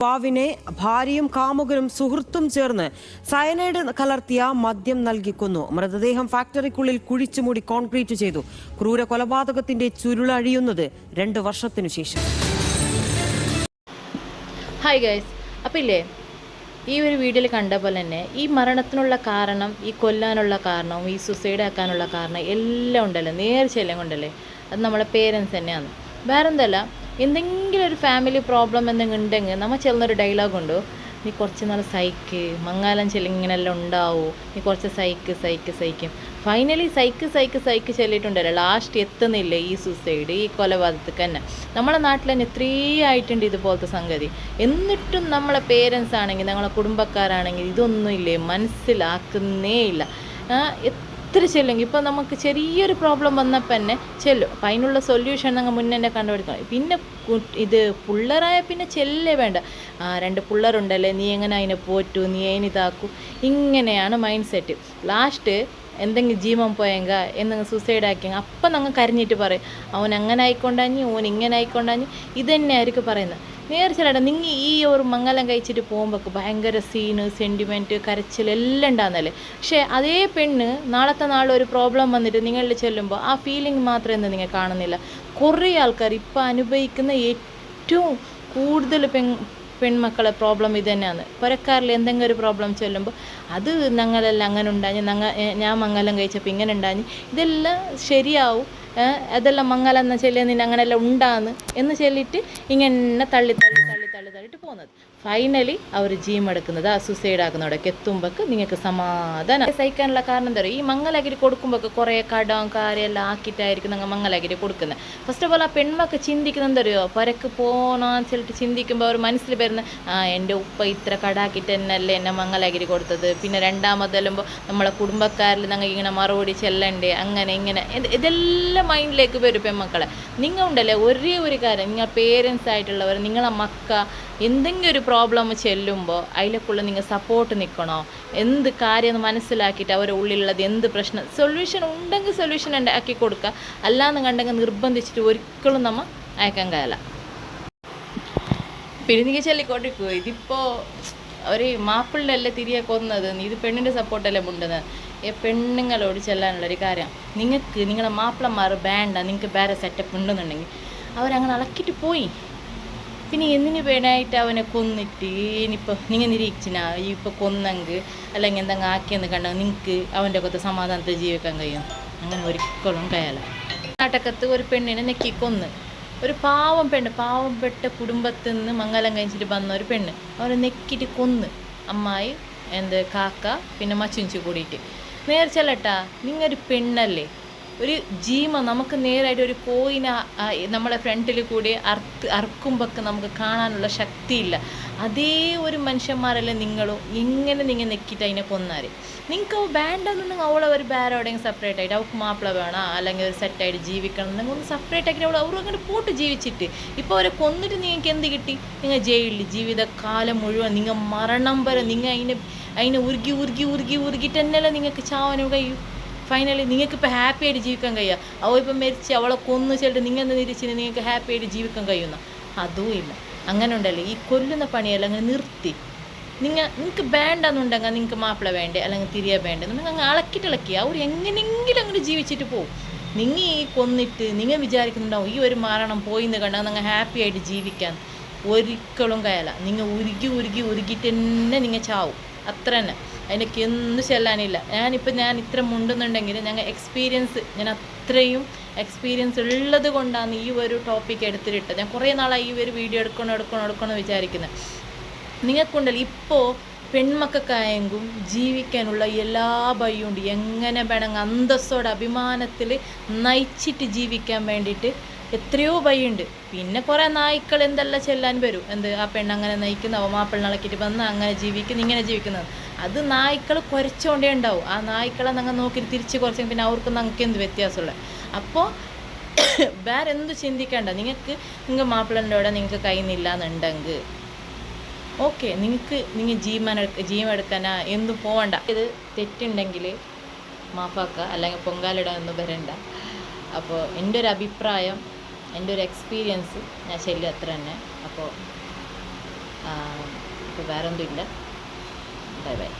യുവാവിനെ ഭാര്യയും കാമുകനും സുഹൃത്തും ചേർന്ന് സയനൈഡ് കലർത്തിയ മദ്യം നൽകി കൊന്നു. മൃതദേഹം ഫാക്ടറിക്കുള്ളിൽ കുഴിച്ചുമൂടി കോൺക്രീറ്റ് ചെയ്തു. ക്രൂര കൊലപാതകത്തിന്റെ ചുരുളഴിയുന്നത് 2 വർഷത്തിനു ശേഷം. ഹായ് ഗൈസ്, അപ്പോൾ ഇല്ലേ, ഈ ഒരു വീഡിയോയിൽ കണ്ട പോലെ തന്നെ ഈ മരണത്തിനുള്ള കാരണം, ഈ കൊല്ലാനുള്ള കാരണം, ഈ സുസൈഡ് ആക്കാനുള്ള കാരണം എല്ലാം ഉണ്ടല്ലോ, നേർച്ചയെല്ലാം കൊണ്ടല്ലേ, അത് നമ്മളെ പേരൻസ് തന്നെയാണ്. വേറെന്തല്ല, എന്തെങ്കിലും ഒരു ഫാമിലി പ്രോബ്ലം എന്തെങ്കിലും ഉണ്ടെങ്കിൽ നമ്മൾ ചെല്ലുന്നൊരു ഡയലോഗുണ്ടോ, നീ കുറച്ച് നാൾ സഹിക്ക്, മങ്ങാലം ചെല്ലിങ്ങനെല്ലാം ഉണ്ടാവും, നീ കുറച്ച് സഹിക്കും. ഫൈനലി സഹിക്ക് ചെല്ലിയിട്ടുണ്ടല്ലോ, ലാസ്റ്റ് എത്തുന്നില്ല ഈ സൂസൈഡ്, ഈ കൊലപാതകത്തിന് തന്നെ. നമ്മളെ നാട്ടിൽ തന്നെ എത്രയും ആയിട്ടുണ്ട് ഇതുപോലത്തെ സംഗതി. എന്നിട്ടും നമ്മളെ പേരൻസ് ആണെങ്കിൽ, നമ്മളെ കുടുംബക്കാരാണെങ്കിൽ ഇതൊന്നും ഇല്ലേ, മനസ്സിലാക്കുന്നേ ഇല്ല. എത്ര ചെല്ലുമെങ്കിൽ ഇപ്പോൾ നമുക്ക് ചെറിയൊരു പ്രോബ്ലം വന്നപ്പോൾ തന്നെ ചെല്ലും, അപ്പം അതിനുള്ള സൊല്യൂഷൻ ഞങ്ങൾ മുന്നേ തന്നെ കണ്ടുപിടിക്കണം. പിന്നെ ഇത് പിള്ളേരായ പിന്നെ ചെല്ലേ വേണ്ട, 2 പിള്ളേരുണ്ടല്ലേ, നീ എങ്ങനെ അതിനെ പോറ്റു, നീ അതിനിതാക്കൂ, ഇങ്ങനെയാണ് മൈൻഡ് സെറ്റ്. ലാസ്റ്റ് എന്തെങ്കിലും ജീവൻ പോയെങ്ക എന്തെങ്കിലും സൂസൈഡ് ആക്കിയെങ്കിൽ അപ്പം ഞങ്ങൾ കരഞ്ഞിട്ട് പറയും, അവൻ അങ്ങനെ ആയിക്കൊണ്ടാഞ്ഞ്, ഓൻ ഇങ്ങനെ ആയിക്കൊണ്ടാഞ്ഞ്, ഇത് തന്നെ ആയിരിക്കും പറയുന്നത്. നേർച്ചയായിട്ട് നിങ്ങൾ ഈ ഒരു മംഗലം കഴിച്ചിട്ട് പോകുമ്പോൾ ഭയങ്കര സീന്, സെൻറ്റിമെൻറ്റ്, കരച്ചിലെല്ലാം ഉണ്ടാകുന്നല്ലേ. പക്ഷേ അതേ പെണ്ണ് നാളത്തെ നാളൊരു പ്രോബ്ലം വന്നിട്ട് നിങ്ങളിൽ ചെല്ലുമ്പോൾ ആ ഫീലിംഗ് മാത്രമേ നിങ്ങൾ കാണുന്നില്ല. കുറേ ആൾക്കാർ ഇപ്പോൾ അനുഭവിക്കുന്ന ഏറ്റവും കൂടുതൽ പെൺമക്കളെ പ്രോബ്ലം ഇത് തന്നെയാണ്. പുരക്കാരിൽ എന്തെങ്കിലും ഒരു പ്രോബ്ലം ചെല്ലുമ്പോൾ അത് ഞങ്ങളെല്ലാം അങ്ങനെ ഉണ്ടാഞ്ഞ്, ഞാൻ മംഗലം കഴിച്ചപ്പോൾ ഇങ്ങനെ ഉണ്ടാഞ്ഞ്, ഇതെല്ലാം ശരിയാവും, അതെല്ലാം മംഗലം എന്ന ചെല്ലിയ അങ്ങനെല്ലാം ഉണ്ടാന്ന് എന്ന് ചൊല്ലിയിട്ട് ഇങ്ങനെ തള്ളിയിട്ട് പോകുന്നത്. ഫൈനലി അവർ ജീമെടുക്കുന്നത്, ആ സൂസൈഡ് ആക്കുന്നവിടേക്ക് എത്തുമ്പോഴേക്ക് നിങ്ങൾക്ക് സമാധാനം. സഹിക്കാനുള്ള കാരണം എന്താ പറയുക, ഈ മംഗലഗിരി കൊടുക്കുമ്പോൾ കുറേ കടം കാര്യമെല്ലാം ആക്കിയിട്ടായിരിക്കും നിങ്ങൾ മംഗലഗിരി കൊടുക്കുന്നത്. ഫസ്റ്റ് ഓഫ് ഓൾ ആ പെൺമക്ക് ചിന്തിക്കുന്നത് എന്താ പറയുമോ, പുരക്ക് പോകണമെന്ന് ചെല്ലിട്ട് ചിന്തിക്കുമ്പോൾ അവർ മനസ്സിൽ വരുന്ന, എൻ്റെ ഉപ്പ ഇത്ര കടാക്കിയിട്ട് തന്നെയല്ലേ എന്നെ മംഗലഗിരി കൊടുത്തത്, പിന്നെ രണ്ടാമതെല്ലുമ്പോൾ നമ്മളെ കുടുംബക്കാരിൽ ഞങ്ങൾ ഇങ്ങനെ മറുപടി ചെല്ലണ്ടേ, അങ്ങനെ ഇങ്ങനെ, ഇതെല്ലാം മൈൻഡിലേക്ക് വരും പെൺമക്കളെ. നിങ്ങൾ ഉണ്ടല്ലേ ഒരേ ഒരു കാര്യം, നിങ്ങൾ പേരൻസ് ആയിട്ടുള്ളവർ, നിങ്ങളെ മക്ക എന്തെങ്കിലും ഒരു പ്രോബ്ലം ചെല്ലുമ്പോൾ അതിലേക്കുള്ള നിങ്ങൾ സപ്പോർട്ട് നിൽക്കണോ, എന്ത് കാര്യം മനസ്സിലാക്കിയിട്ട് അവരുടെ ഉള്ളിലുള്ളത് എന്ത് പ്രശ്നം, സൊല്യൂഷൻ ഉണ്ടെങ്കിൽ സൊല്യൂഷൻ ആക്കി കൊടുക്കുക, അല്ലാന്ന് കണ്ടെങ്കിൽ നിർബന്ധിച്ചിട്ട് ഒരിക്കലും നമ്മൾ അയക്കാൻ കഴിയില്ല. പിന്നെ നിങ്ങൾ ചൊല്ലിക്കൊണ്ടിരിക്കുക, ഇതിപ്പോൾ ഒരു മാപ്പിളിലല്ലേ തിരികെ കൊന്നത്, ഇത് പെണ്ണിൻ്റെ സപ്പോർട്ടല്ലേ മുണ്ടുന്നത്. പെണ്ണുങ്ങളോട് ചെല്ലാനുള്ളൊരു കാര്യം, നിങ്ങൾക്ക് നിങ്ങളെ മാപ്പിളമാർ വേണ്ട, നിങ്ങൾക്ക് വേറെ സെറ്റപ്പ് ഉണ്ടെന്നുണ്ടെങ്കിൽ അവരങ്ങനെ അളക്കിയിട്ട് പോയി, പിന്നെ എന്തിനു വേണമായിട്ട് അവനെ കൊന്നിട്ട് ഇനിയിപ്പോൾ നിങ്ങൾ നിരീക്ഷിനാ ഇപ്പോൾ കൊന്നെങ്കിൽ അല്ലെങ്കിൽ എന്തെങ്കിലും ആക്കിയെന്ന് കണ്ടാൽ നിങ്ങൾക്ക് അവൻ്റെ അകത്ത് സമാധാനത്തിൽ ജീവിക്കാൻ കഴിയും? അങ്ങനെ ഒരിക്കലും കഴിയില്ല. നാട്ടകത്ത് ഒരു പെണ്ണിനെ നെക്കി കൊന്ന്, ഒരു പാവപ്പെട്ട കുടുംബത്തിൽ നിന്ന് മംഗലം കഴിച്ചിട്ട് വന്ന ഒരു പെണ്ണ്, അവരെ നെക്കിയിട്ട് കൊന്ന്, അമ്മായി കാക്ക പിന്നെ മച്ചുഞ്ചു കൂടിയിട്ട്. നേർച്ചല്ലട്ടാ, നിങ്ങൊരു പെണ്ണല്ലേ, ഒരു ജീമ നമുക്ക് നേരായിട്ട് ഒരു കോയിനെ നമ്മളെ ഫ്രണ്ടിൽ കൂടി അറക്കുമ്പോഴൊക്കെ നമുക്ക് കാണാനുള്ള ശക്തിയില്ല. അതേ ഒരു മനുഷ്യന്മാരല്ലേ നിങ്ങളും, ഇങ്ങനെ നിങ്ങൾ നെക്കിയിട്ട് അതിനെ കൊന്നാൽ നിങ്ങൾക്ക് അവ വേണ്ടെന്നുണ്ടെങ്കിൽ അവളെ ഒരു വേറെ എവിടെയെങ്കിലും സെപ്പറേറ്റ് ആയിട്ട്, അവൾക്ക് മാപ്പിള വേണം അല്ലെങ്കിൽ ഒരു സെറ്റായിട്ട് ജീവിക്കണം എന്നുണ്ടെങ്കിൽ ഒന്ന് സെപ്പറേറ്റ് ആക്കിയിട്ട് അവർ അങ്ങനെ പോട്ട് ജീവിച്ചിട്ട്, ഇപ്പോൾ അവരെ കൊന്നിട്ട് നിങ്ങൾക്ക് എന്ത് കിട്ടി? നിങ്ങൾ ജയിലിൽ ജീവിതകാലം മുഴുവൻ നിങ്ങൾ മരണം വരെ നിങ്ങൾ അതിനെ ഉരുകിയിട്ട് തന്നെയല്ലേ നിങ്ങൾക്ക് ചാവാനും കഴിയും. ഫൈനലി നിങ്ങൾക്ക് ഇപ്പോൾ ഹാപ്പി ആയിട്ട് ജീവിക്കാൻ കഴിയുക? അവൾ ഇപ്പം മരിച്ച് അവളെ കൊന്നു ചെല്ലിട്ട് നിങ്ങൾ നിരീക്ഷിച്ച് നിങ്ങൾക്ക് ഹാപ്പി ആയിട്ട് ജീവിക്കാൻ കഴിയുന്ന? അതും ഇല്ല. അങ്ങനെ ഉണ്ടല്ലോ, ഈ കൊല്ലുന്ന പണിയെല്ലാം അങ്ങനെ നിർത്തി, നിങ്ങൾക്ക് വേണ്ടെന്നുണ്ടെങ്കിൽ നിങ്ങൾക്ക് മാപ്പിള വേണ്ടേ അല്ലെങ്കിൽ തിരികെ വേണ്ടെന്നുണ്ടെങ്കിൽ അങ്ങ് ഇളക്കി അവർ എങ്ങനെയെങ്കിലും അങ്ങനെ ജീവിച്ചിട്ട് പോകും. നിങ്ങൾ ഈ കൊന്നിട്ട് നിങ്ങൾ വിചാരിക്കുന്നുണ്ടാവും ഈ ഒരു മരണം പോയി എന്ന് കണ്ടാൽ നിങ്ങൾ ഹാപ്പി ആയിട്ട് ജീവിക്കാൻ ഒരിക്കലും കഴിയില്ല. നിങ്ങൾ ഉരുകിയിട്ട് തന്നെ നിങ്ങൾ ചാവും, അത്ര തന്നെ. അതിനൊക്കെ ഒന്നും ചെല്ലാനില്ല. ഞാൻ ഇത്ര മുണ്ടുന്നുണ്ടെങ്കിൽ ഞാൻ അത്രയും എക്സ്പീരിയൻസ് ഉള്ളത് കൊണ്ടാണ് ഈ ഒരു ടോപ്പിക്ക് എടുത്തിട്ടത്. ഞാൻ കുറേ നാളായി ഈ ഒരു വീഡിയോ എടുക്കണം വിചാരിക്കുന്നത്. നിങ്ങൾക്കുണ്ടല്ലോ ഇപ്പോൾ പെൺമക്കൾക്കായെങ്കിലും ജീവിക്കാനുള്ള എല്ലാ വഴിയുണ്ട്, എങ്ങനെ വേണമെങ്കിൽ അന്തസ്സോടെ അഭിമാനത്തിൽ നയിച്ചിട്ട് ജീവിക്കാൻ വേണ്ടിയിട്ട് എത്രയോ വഴിയുണ്ട്. പിന്നെ കുറേ നായ്ക്കൾ എന്തെല്ലാം ചെല്ലാൻ വരും, ആ പെണ്ണങ്ങനെ നയിക്കുന്നു, അവ മാപ്പിള നടക്കിയിട്ട് വന്ന് അങ്ങനെ ജീവിക്കുന്നു, ഇങ്ങനെ ജീവിക്കുന്നത്. അത് നായ്ക്കൾ കുരച്ചുകൊണ്ടേ ഉണ്ടാവും. ആ നായ്ക്കളെ ഞങ്ങൾ നോക്കി തിരിച്ച് കുറച്ചെങ്കിൽ പിന്നെ അവർക്ക് ഞങ്ങൾക്ക് എന്ത് വ്യത്യാസമുള്ളത്? അപ്പോൾ വേറെ എന്ത് ചിന്തിക്കേണ്ട. നിങ്ങൾ മാപ്പിളൻ്റെ അവിടെ നിങ്ങൾക്ക് കഴിയുന്നില്ല എന്നുണ്ടെങ്കിൽ ഓക്കെ, നിങ്ങൾ ജീവനെടുക്കാനാ എന്തും പോവണ്ട. ഇത് തെറ്റുണ്ടെങ്കിൽ മാപ്പാക്കുക, അല്ലെങ്കിൽ പൊങ്കാലിടാനൊന്നും വരണ്ട. അപ്പോൾ എൻ്റെ ഒരു അഭിപ്രായം, എൻ്റെ ഒരു എക്സ്പീരിയൻസ് ഞാൻ ശല്യം അത്ര തന്നെ. അപ്പോൾ ഇപ്പോൾ വേറെ ഒന്നും ഇല്ല. Bye bye.